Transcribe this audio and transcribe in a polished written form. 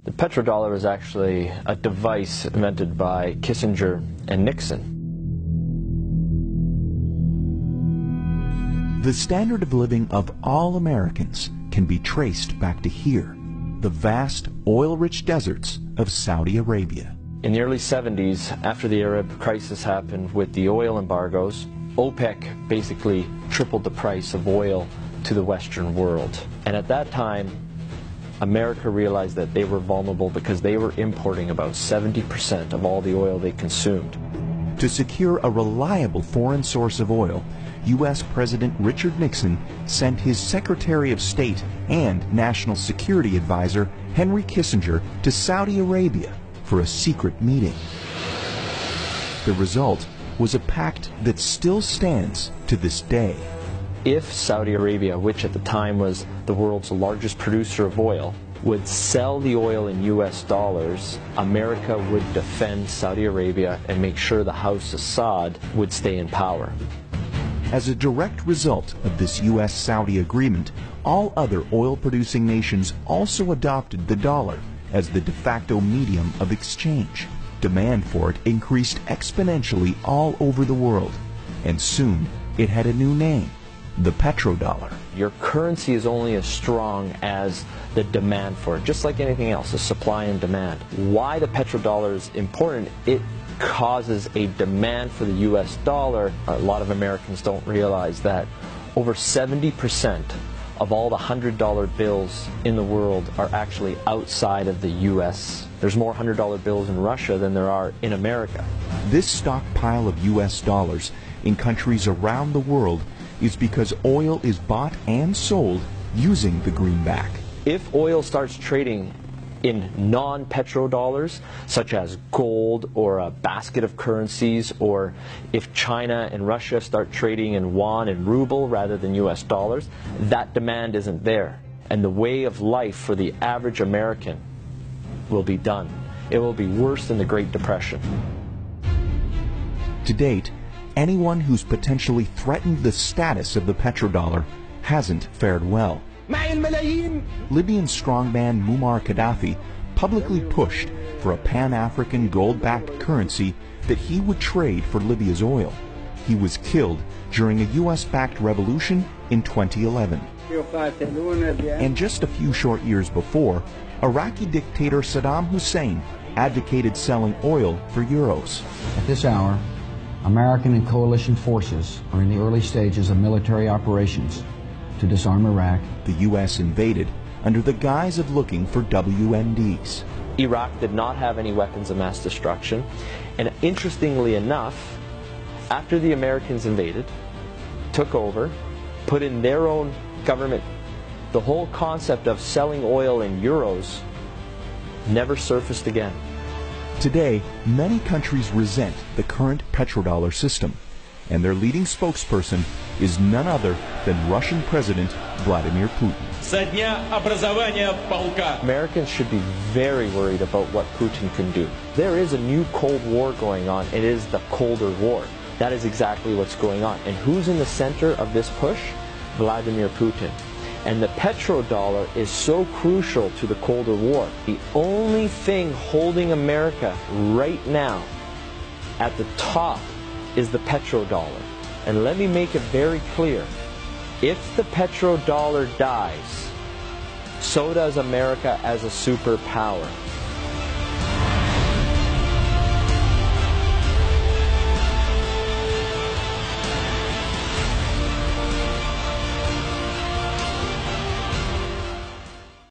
The petrodollar is actually a device invented by Kissinger and Nixon. The standard of living of all Americans can be traced back to here, the vast oil-rich deserts of Saudi Arabia. In the early 70s, after the Arab crisis happened with the oil embargoes, OPEC basically tripled the price of oil to the Western world. And at that time, America realized that they were vulnerable because they were importing about 70% of all the oil they consumed. To secure a reliable foreign source of oil, U.S. President Richard Nixon sent his Secretary of State and National Security Advisor Henry Kissinger to Saudi Arabia for a secret meeting. The result was a pact that still stands to this day. If Saudi Arabia, which at the time was the world's largest producer of oil, would sell the oil in US dollars, America would defend Saudi Arabia and make sure the House Assad would stay in power. As a direct result of this U.S.-Saudi agreement, all other oil-producing nations also adopted the dollar as the de facto medium of exchange. Demand for it increased exponentially all over the world, and soon it had a new name: the petrodollar. Your currency is only as strong as the demand for it, just like anything else, the supply and demand. Why the petrodollar is important, it causes a demand for the US dollar. A lot of Americans don't realize that over 70% of all the $100 bills in the world are actually outside of the US. There's more $100 bills in Russia than there are in America. This stockpile of US dollars in countries around the world is because oil is bought and sold using the greenback. If oil starts trading in non-petrodollars, such as gold or a basket of currencies, or if China and Russia start trading in yuan and ruble rather than US dollars, that demand isn't there. And the way of life for the average American will be done. It will be worse than the Great Depression. To date, anyone who's potentially threatened the status of the petrodollar hasn't fared well. Libyan strongman Muammar Gaddafi publicly pushed for a Pan-African gold-backed currency that he would trade for Libya's oil. He was killed during a US-backed revolution in 2011. And just a few short years before, Iraqi dictator Saddam Hussein advocated selling oil for euros. At this hour, American and coalition forces are in the early stages of military operations to disarm Iraq. The U.S. invaded under the guise of looking for WMDs. Iraq did not have any weapons of mass destruction, and interestingly enough, after the Americans invaded, took over, put in their own government, the whole concept of selling oil in euros never surfaced again. Today, many countries resent the current petrodollar system, and their leading spokesperson is none other than Russian President Vladimir Putin. Americans should be very worried about what Putin can do. There is a new Cold War going on. It is the colder war. That is exactly what's going on. And who's in the center of this push? Vladimir Putin. And the petrodollar is so crucial to the colder war. The only thing holding America right now at the top is the petrodollar. And let me make it very clear. If the petrodollar dies, so does America as a superpower.